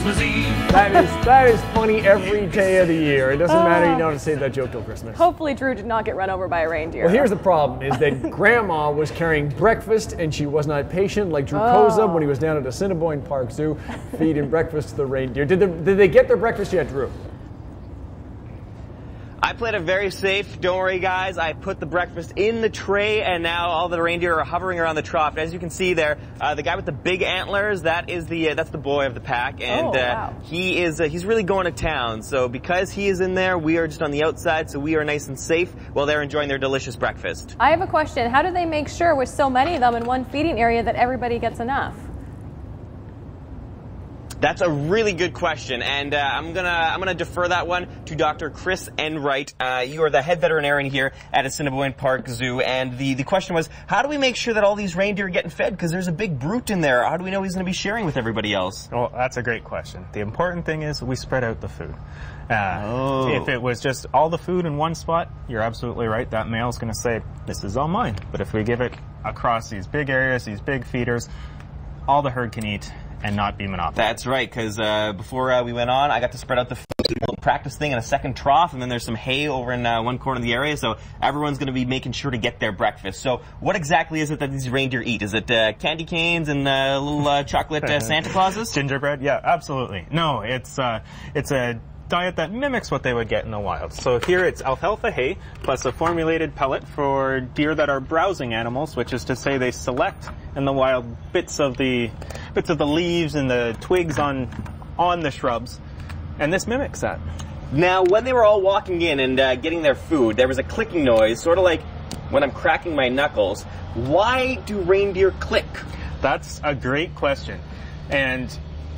Christmas Eve. That is funny every day of the year. It doesn't matter, you know how to save that joke till Christmas. Hopefully Drew did not get run over by a reindeer. Well, here's the problem, is that Grandma was carrying breakfast and she was not patient like Drew Koza when he was down at Assiniboine Park Zoo feeding breakfast to the reindeer. Did they get their breakfast yet, Drew? I played it very safe. Don't worry, guys. I put the breakfast in the tray, and now all the reindeer are hovering around the trough. As you can see there, the guy with the big antlers, that's the boy of the pack, and wow. he's really going to town. So because he is in there, we are just on the outside, so we are nice and safe while they're enjoying their delicious breakfast. I have a question. How do they make sure with so many of them in one feeding area that everybody gets enough? That's a really good question, and I'm gonna defer that one to Dr. Chris Enright. You are the head veterinarian here at Assiniboine Park Zoo, and the question was, how do we make sure that all these reindeer are getting fed? Because there's a big brute in there. How do we know he's going to be sharing with everybody else? Well, that's a great question. The important thing is we spread out the food. If it was just all the food in one spot, you're absolutely right. That male's going to say, this is all mine. But if we give it across these big areas, these big feeders, all the herd can eat and not be monopolized. That's right, because before we went on, I got to spread out the food, a little practice thing in a second trough, and then there's some hay over in one corner of the area, so everyone's going to be making sure to get their breakfast. So what exactly is it that these reindeer eat? Is it candy canes and little chocolate Santa Clauses? Gingerbread? Yeah, absolutely. No, it's a diet that mimics what they would get in the wild. So here it's alfalfa hay plus a formulated pellet for deer that are browsing animals, which is to say they select in the wild bits of the leaves and the twigs on the shrubs, and this mimics that. Now, when they were all walking in and getting their food, there was a clicking noise, sort of like when I'm cracking my knuckles. Why do reindeer click? That's a great question. And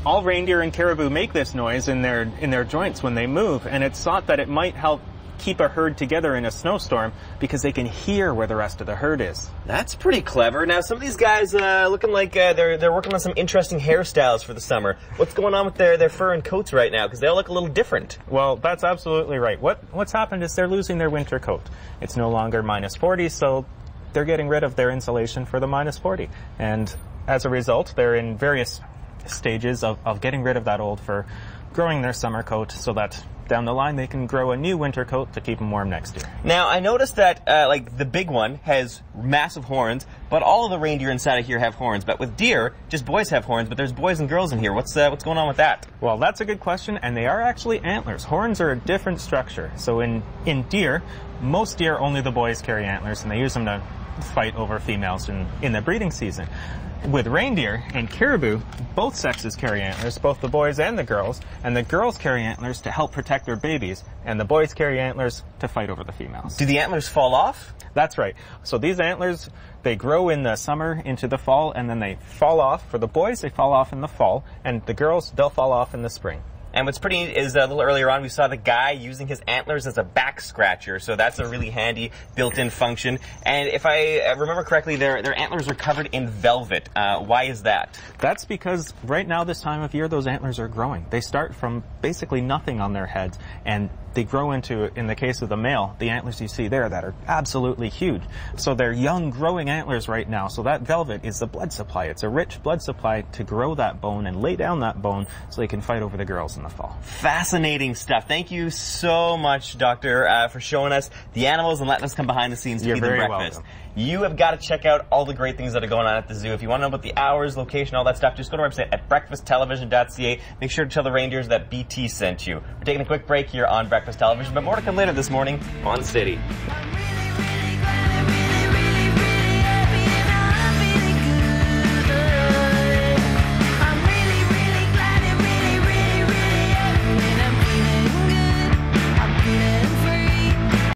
all reindeer and caribou make this noise in their joints when they move, and it's thought that it might help keep a herd together in a snowstorm because they can hear where the rest of the herd is. That's pretty clever. Now, some of these guys looking like they're working on some interesting hairstyles for the summer. What's going on with their fur and coats right now? Because they all look a little different. Well, that's absolutely right. What's happened is they're losing their winter coat. It's no longer minus 40, so they're getting rid of their insulation for the minus 40. And as a result, they're in various stages of getting rid of that old fur, growing their summer coat so that down the line they can grow a new winter coat to keep them warm next year. Now, I noticed that like the big one has massive horns, but all of the reindeer inside of here have horns. But with deer, just boys have horns, but there's boys and girls in here. What's going on with that? Well, that's a good question, and they are actually antlers. Horns are a different structure. So in deer, most deer, only the boys carry antlers, and they use them to fight over females in the breeding season. With reindeer and caribou, both sexes carry antlers, both the boys and the girls carry antlers to help protect their babies, and the boys carry antlers to fight over the females. Do the antlers fall off? That's right. So these antlers, they grow in the summer into the fall, and then they fall off. For the boys, they fall off in the fall, and the girls, they'll fall off in the spring. And what's pretty neat is a little earlier on we saw the guy using his antlers as a back scratcher, so that's a really handy built-in function. And if I remember correctly, their antlers are covered in velvet. Why is that? That's because right now this time of year those antlers are growing. They start from basically nothing on their heads, and they grow into, in the case of the male, the antlers you see there that are absolutely huge. So they're young growing antlers right now, so that velvet is the blood supply. It's a rich blood supply to grow that bone and lay down that bone so they can fight over the girls in the fall. Fascinating stuff. Thank you so much, Doctor, for showing us the animals and letting us come behind the scenes to feed them breakfast. Welcome. You have got to check out all the great things that are going on at the zoo. If you want to know about the hours, location, all that stuff, just go to our website at breakfasttelevision.ca. Make sure to tell the reindeers that BT sent you. We're taking a quick break here on Breakfast Television, but more to come later this morning on City.